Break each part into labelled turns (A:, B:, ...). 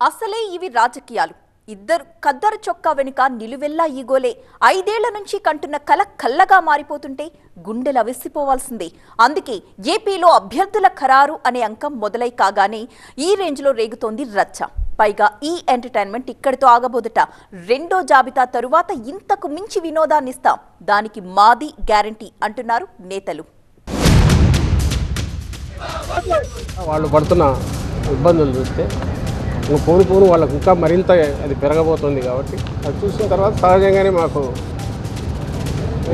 A: అసలే ఇవి రాజకీయాలు. ఇద్దరు కద్దరు చొక్కా వెనుక నిలువెల్లా ఈగోలే. 5 ఏళ్ల నుంచి కంటున్న కల కల్లగా మారిపోతుంటే గుండెలు అవిసిపోవాల్సిందే. అందుకే ఏపీలో అభ్యర్థుల ఖరారు అనే అంకం మొదలై కాగానే ఈ రేంజ్లో రేగుతోంది రచ్చ. పైగా ఈ ఎంటర్టైన్మెంట్ ఇక్కడితో ఆగబోదట. రెండో జాబితా తరువాత ఇంతకు మించి వినోదాన్నిస్తాం, దానికి మాది గ్యారంటీ అంటున్నారు నేతలు.
B: వాళ్ళు పడుతున్న ఇబ్బందులు చూస్తే పోను వాళ్ళకు ఇంకా మరింత అది పెరగబోతుంది. కాబట్టి అది చూసిన తర్వాత సహజంగానే మాకు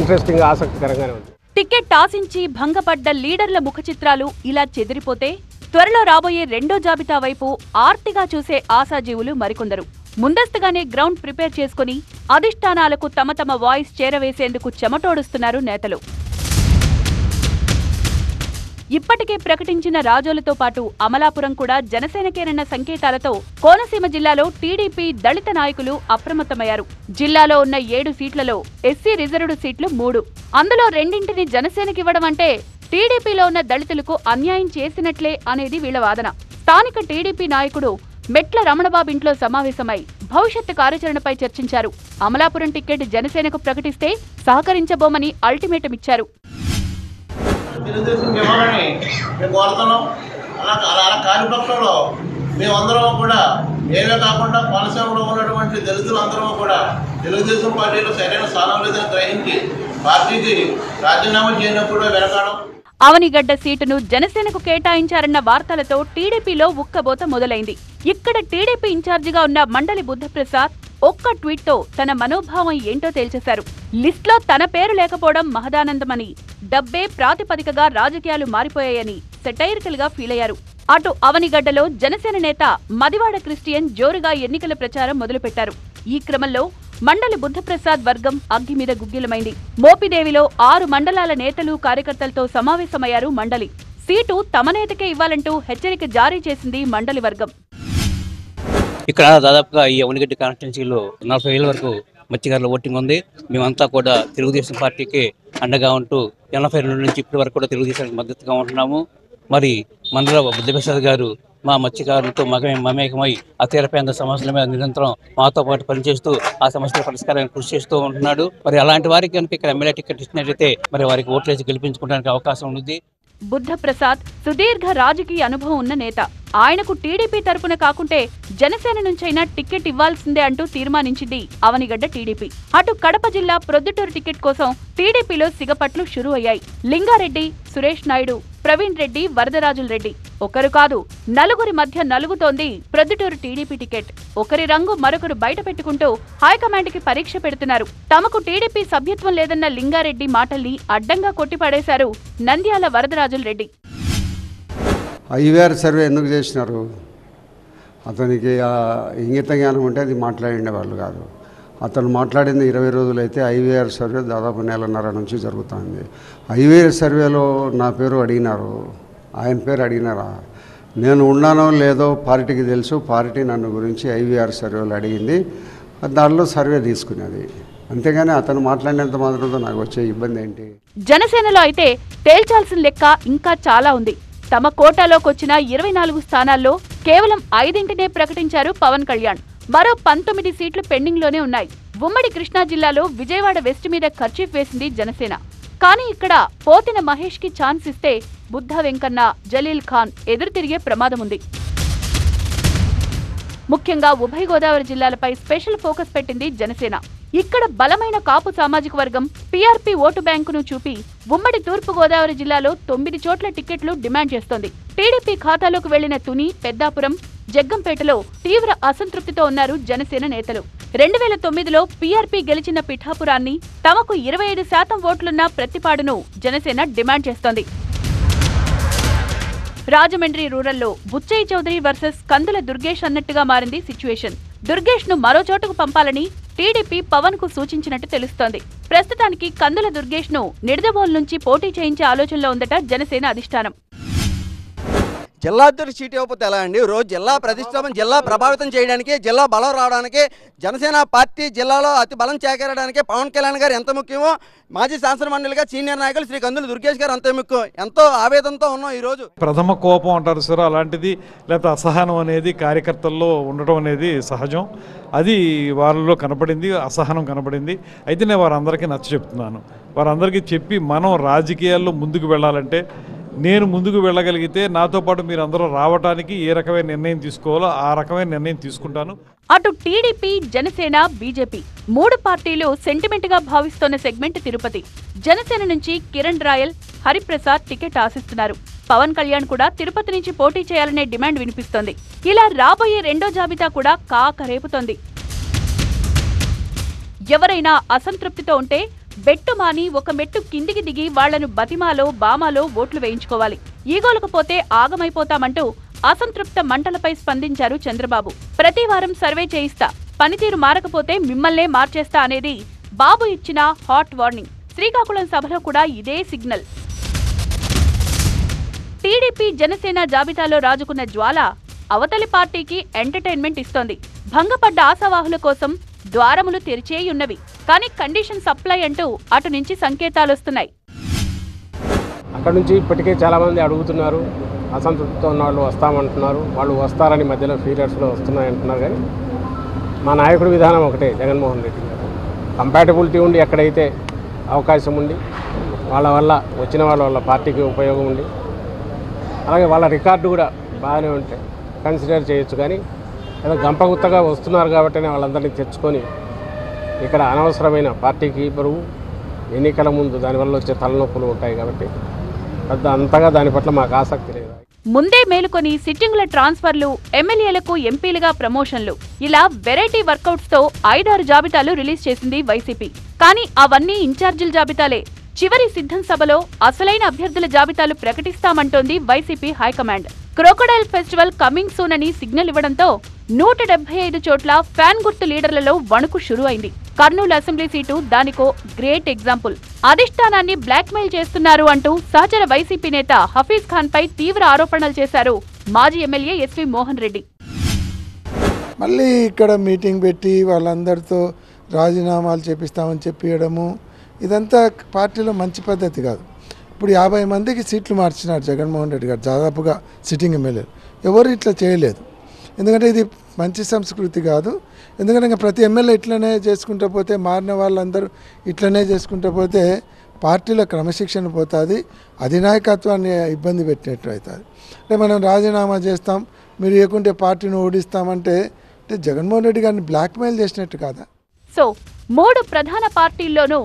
B: ఇంట్రెస్టింగ్ ఆసక్తికరంగానే ఉంది.
C: టికెట్ ఆశించి భంగపడ్డ లీడర్ల ముఖ చిత్రాలు ఇలా చెదిరిపోతే త్వరలో రాబోయే రెండో జాబితా వైపు ఆర్తిగా చూసే ఆశాజీవులు మరికొందరు. ముందస్తుగానే గ్రౌండ్ ప్రిపేర్ చేసుకుని అధిష్టానాలకు తమ తమ వాయిస్ చేరవేసేందుకు చెమటోడుస్తున్నారు నేతలు. ఇప్పటికే ప్రకటించిన రాజోలతో పాటు అమలాపురం కూడా జనసేనకేనన్న సంకేతాలతో కోనసీమ జిల్లాలో టీడీపీ దళిత నాయకులు అప్రమత్తమయ్యారు. జిల్లాలో ఉన్న 7 సీట్లలో ఎస్సీ రిజర్వ్డ్ సీట్లు 3. అందులో 2 జనసేనకివ్వడం అంటే టీడీపీలో ఉన్న దళితులకు అన్యాయం చేసినట్లే అనేది వీళ్ల వాదన. స్థానిక టీడీపీ నాయకుడు మెట్ల రమణబాబు ఇంట్లో సమావేశమై భవిష్యత్తు కార్యాచరణపై చర్చించారు. అమలాపురం టికెట్ జనసేనకు ప్రకటిస్తే సహకరించబోమని అల్టిమేటం ఇచ్చారు.
D: తెలుగుదేశం ఇవ్వాలని మేము కోరుతున్నాం. అలా కాని పక్షంలో మేమందరం కూడా ఏమే కాకుండా కోనసీమలో ఉన్నటువంటి దళితులందరూ కూడా తెలుగుదేశం పార్టీలో సరైన స్థానం లేదని గ్రహించి పార్టీకి రాజీనామా చేయనప్పుడు వెనకాడం.
C: అవనిగడ్డ సీటును జనసేనకు కేటాయించారన్న వార్తలతో టీడీపీలో ఉక్కబోత మొదలైంది. ఇక్కడ టీడీపీ ఇన్ఛార్జిగా ఉన్న మండలి బుద్ధప్రసాద్ ఒక్క ట్వీట్తో తన మనోభావం ఏంటో తేల్చేశారు. లిస్ట్లో తన పేరు లేకపోవడం మహదానందమని, డబ్బే ప్రాతిపదికగా రాజకీయాలు మారిపోయాయని సెటైరికల్ గా ఫీల్ అయ్యారు. అటు అవనిగడ్డలో జనసేన నేత మదివాడ క్రిస్టియన్ జోరుగా ఎన్నికల ప్రచారం మొదలుపెట్టారు. ఈ క్రమంలో మండలి బుద్ధప్రసాద్ వర్గం అగ్గి మీద గుగ్గిలమైంది. మోపిదేవిలో 6 మండలాల నేతలు కార్యకర్తలతో సమావేశమయ్యారు మండలి. సీటు తమ నేతకే ఇవ్వాలంటూ హెచ్చరిక జారీ చేసింది మండలి వర్గం.
E: ఇక్కడ దాదాపుగా ఈ అవనిగడ్డ కాన్స్టిట్యున్సీలో 40,000 వరకు మత్స్యకారుల ఓటింగ్ ఉంది. మేమంతా కూడా తెలుగుదేశం పార్టీకి అండగా ఉంటూ 82 నుంచి ఇప్పటి వరకు కూడా తెలుగుదేశానికి మద్దతుగా ఉంటున్నాము. మరి మండల బుద్ధప్రసాద్ గారు మా మత్స్యకారులతో మమేకమై అతీరపేంద్ర సమస్యల మీద నిరంతరం మాతో పాటు పనిచేస్తూ ఆ సమస్యల పరిష్కారానికి కృషి చేస్తూ ఉంటున్నాడు. మరి అలాంటి వారికి కనుక ఇక్కడ ఎమ్మెల్యే టికెట్ ఇచ్చినట్లయితే మరి వారికి ఓట్లేసి గెలిపించుకోవడానికి అవకాశం ఉంది.
C: బుద్ధప్రసాద్ సుదీర్ఘ రాజకీయ అనుభవం ఉన్న నేత. ఆయనకు టీడీపీ తరపున కాకుంటే జనసేన నుంచైనా టికెట్ ఇవ్వాల్సిందే అంటూ తీర్మానించింది అవనిగడ్డ టీడీపీ. అటు కడప జిల్లా ప్రొద్దుటూరు టికెట్ కోసం టీడీపీలో సిగపట్లు షురూ అయ్యాయి. లింగారెడ్డి, సురేష్ నాయుడు, ప్రవీణ్ రెడ్డి, వరదరాజుల రెడ్డి ఒకరు కాదు 4 మధ్య నలుగుతోంది ప్రొద్దుటూరు టీడీపీ టికెట్. ఒకరి రంగు మరొకరు బయట పెట్టుకుంటూ హైకమాండ్ కి పరీక్ష పెడుతున్నారు. తమకు టీడీపీ సభ్యత్వం లేదన్న లింగారెడ్డి మాటల్ని అడ్డంగా కొట్టిపడేశారు నంద్యాల వరదరాజుల రెడ్డి.
F: ఐవీఆర్ సర్వే ఎందుకు చేసినారు? అతనికి ఇంగిత జ్ఞానం ఉంటే అది మాట్లాడే వాళ్ళు కాదు. అతను మాట్లాడింది 20 రోజులైతే ఐవీఆర్ సర్వే దాదాపు 1.5 నుంచి జరుగుతుంది. ఐవీఆర్ సర్వేలో నా పేరు అడిగినారు, ఆయన పేరు అడిగినారా? నేను ఉన్నానో లేదో పార్టీకి తెలుసు. పార్టీ నన్ను గురించి ఐవీఆర్ సర్వేలో అడిగింది, దానిలో సర్వే తీసుకునేది. అంతేగాని అతను మాట్లాడినంత మాత్రంతో నాకు వచ్చే ఇబ్బంది ఏంటి?
C: జనసేనలో అయితే తేల్చాల్సిన లెక్క ఇంకా చాలా ఉంది. తమ కోటాలోకి వచ్చిన 24 స్థానాల్లో కేవలం 5 ప్రకటించారు పవన్ కళ్యాణ్. మరో 19 సీట్లు పెండింగ్ లోనే ఉన్నాయి. ఉమ్మడి కృష్ణా జిల్లాలో విజయవాడ వెస్ట్ మీద ఖర్చీఫ్ వేసింది జనసేన. కానీ ఇక్కడ పోతిన మహేష్ కి ఛాన్స్ ఇస్తే బుద్ధ వెంకన్న, జలీల్ ఖాన్ ఎదురు తిరిగే ప్రమాదం ఉంది. ముఖ్యంగా ఉభయ గోదావరి జిల్లాలపై స్పెషల్ ఫోకస్ పెట్టింది జనసేన. ఇక్కడ బలమైన కాపు సామాజిక వర్గం పీఆర్పీ ఓటు బ్యాంకును చూపి ఉమ్మడి తూర్పు గోదావరి జిల్లాలో 9 చోట్ల టికెట్లు డిమాండ్ చేస్తోంది. టీడీపీ ఖాతాలోకి వెళ్లిన తుని, పెద్దాపురం, జగ్గంపేటలో తీవ్ర అసంతృప్తితో ఉన్నారు జనసేన నేతలు. 2009లో పీఆర్పీ గెలిచిన పిఠాపురాన్ని, తమకు 25% ఓట్లున్న ప్రతిపాడును జనసేన డిమాండ్ చేస్తోంది. రాజమండ్రి రూరల్లో బుచ్చయ్య చౌదరి వర్సెస్ కందుల దుర్గేష్ అన్నట్టుగా మారింది సిచ్యువేషన్. దుర్గేష్ ను మరో చోటుకు పంపాలని టీడీపీ పవన్ కు సూచించినట్టు తెలుస్తోంది. ప్రస్తుతానికి కందుల దుర్గేష్ ను నిడదవోలు నుంచి పోటీ చేయించే ఆలోచనలో ఉందట జనసేన అధిష్టానం.
G: జిల్లా అధ్యక్షుడు సీట్ ఇవ్వకపోతే ఎలా అండి? రోజు జిల్లా ప్రతిష్టాపన, జిల్లా ప్రభావితం చేయడానికి, జిల్లా బలం రావడానికి, జనసేన పార్టీ జిల్లాలో అతి బలం చేకూరడానికి పవన్ కళ్యాణ్ గారు ఎంత ముఖ్యమో, మాజీ శాసనమండలిగా సీనియర్ నాయకులు శ్రీ కందులు దుర్గేష్ గారు అంత ముఖ్యం. ఎంతో ఆవేదనతో ఉన్నాం ఈరోజు.
H: ప్రథమ కోపం అంటారు సార్, అలాంటిది లేకపోతే అసహనం అనేది కార్యకర్తల్లో ఉండటం అనేది సహజం. అది వాళ్ళలో కనపడింది, అసహనం కనపడింది. అయితే నేను వారందరికీ నచ్చ చెప్తున్నాను. వారందరికీ చెప్పి మనం రాజకీయాల్లో ముందుకు వెళ్ళాలంటే, నేను ముందుకు వెళ్ళగలిగితే నాతో పాటు మీరు అందరూ రావడానికి ఏ రకమైన నిర్ణయం తీసుకోవాలో ఆ రకమైన నిర్ణయం తీసుకుంటాను.
C: అటు టీడీపీ, జనసేన, బీజేపీ 3 పార్టీలు సెంటిమెంట్ గా భావిస్తోన్న సెగ్మెంట్ తిరుపతి. జనసేన నుంచి కిరణ్ రాయల్, హరిప్రసాద్ టికెట్ ఆశిస్తున్నారు. పవన్ కళ్యాణ్ కూడా తిరుపతి నుంచి పోటీ చేయాలనే డిమాండ్ వినిపిస్తోంది. ఇలా రాబోయే రెండో జాబితా కూడా కాకరేపుతోంది. ఎవరైనా అసంతృప్తితో ఉంటే బెట్టు మాని ఒక మెట్టు కిందికి దిగి వాళ్లను బతిమాలో బామాలో ఓట్లు వేయించుకోవాలి. ఈగోలకు పోతే ఆగమైపోతామంటూ అసంతృప్త మంటలపై స్పందించారు చంద్రబాబు. ప్రతి వారం సర్వే చేయిస్తా, పనితీరు మారకపోతే మిమ్మల్నే మార్చేస్తా అనేది బాబు ఇచ్చిన హాట్ వార్నింగ్. శ్రీకాకుళం సభలో కూడా ఇదే సిగ్నల్. టీడీపీ, జనసేన జాబితాలో రాజుకున్న జ్వాల అవతలి పార్టీకి ఎంటర్టైన్మెంట్ ఇస్తోంది. భంగపడ్డ ఆశావాహుల కోసం ద్వారములు తెరిచేయున్నవి. కానీ కండిషన్ సప్లై అంటూ అటు నుంచి సంకేతాలొస్తున్నాయి.
B: అక్కడ నుంచి ఇప్పటికే చాలామంది అడుగుతున్నారు, అసంతృప్తితో ఉన్న వాళ్ళు వస్తామంటున్నారు, వాళ్ళు వస్తారని మధ్యలో ఫీరియర్స్లో వస్తున్నాయంటున్నారు. కానీ మా నాయకుడి విధానం ఒకటే, జగన్మోహన్ రెడ్డి గారు. కంపాటబిలిటీ ఉండి ఎక్కడైతే అవకాశం ఉండి వాళ్ళ వల్ల వచ్చిన వాళ్ళ వల్ల పార్టీకి ఉపయోగం ఉండి, అలాగే వాళ్ళ రికార్డు కూడా బాగానే ఉంటే కన్సిడర్ చేయొచ్చు. కానీ ఏదో గంపగుత్తగా వస్తున్నారు కాబట్టి వాళ్ళందరినీ తెచ్చుకొని ఇక్కడ అనవసరమైన పార్టీకి బరువు, ఎన్నికల ముందు దానివల్ల వచ్చే తలనొప్పులు ఉంటాయి. కాబట్టి పెద్ద అంతగా దాని పట్ల మాకు ఆసక్తి లేదు.
C: ముందే మేలుకొని సిట్టింగుల ట్రాన్స్ఫర్లు, ఎమ్మెల్యేలకు ఎంపీలుగా ప్రమోషన్లు, ఇలా వెరైటీ వర్కౌట్స్ తో 5-6 జాబితాలు రిలీజ్ చేసింది వైసీపీ. కానీ అవన్నీ ఇన్ఛార్జీల జాబితాలే. చివరి సిద్ధం సభలో అసలైన అభ్యర్థుల జాబితాలు ప్రకటిస్తామంటోంది YCP high command. Crocodile festival coming soon అని సిగ్నల్ ఇవ్వడంతో 175 చోట్ల ఫ్యాన్ గుర్తు లీడర్లలో వణుకు షురు అయింది. కర్నూలు అసెంబ్లీ సీటు దానికో గ్రేట్ ఎగ్జాంపుల్. అధిష్టానాన్ని బ్లాక్మెయిల్ చేస్తున్నారు అంటూ సహచర వైసీపీ నేత హఫీజ్ ఖాన్ పై తీవ్ర ఆరోపణలు చేశారు మాజీ ఎమ్మెల్యే ఎస్వి మోహన్ రెడ్డి.
I: మళ్ళీ ఇక్కడ మీటింగ్ పెట్టి వాళ్ళందరితో రాజీనామాలు చేపిస్తామని చెప్పియడము, ఇదంతా పార్టీలో మంచి పద్ధతి కాదు. ఇప్పుడు 50 మందికి సీట్లు మార్చినారు జగన్మోహన్ రెడ్డి గారు, దాదాపుగా సిట్టింగ్ ఎమ్మెల్యేలు. ఎవరు ఇట్లా చేయలేదు. ఎందుకంటే ఇది మంచి సంస్కృతి కాదు. ఎందుకంటే ఇంకా ప్రతి ఎమ్మెల్యే ఇట్లనే చేసుకుంటూ పోతే, మారిన వాళ్ళందరూ ఇట్లనే చేసుకుంటూ పోతే పార్టీలో క్రమశిక్షణ పోతుంది, అధినాయకత్వాన్ని ఇబ్బంది పెట్టినట్టు అవుతుంది. అంటే మనం రాజీనామా చేస్తాం, మీరు లేకుంటే పార్టీని ఓడిస్తామంటే జగన్మోహన్ రెడ్డి గారిని బ్లాక్మెయిల్ చేసినట్టు కాదా?
C: సో 3 ప్రధాన పార్టీల్లోనూ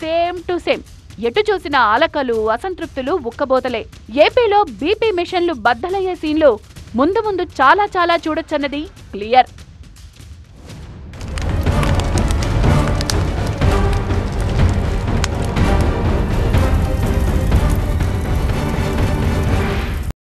C: సేమ్ టు సేమ్. ఎటు చూసిన అలకలు, అసంతృప్తులు, ఉక్కబోతలే. ఏపీలో బీపీ మిషన్లు బద్దలయ్యే సీన్లు ముందు ముందు చాలా చాలా చూడొచ్చన్నది క్లియర్.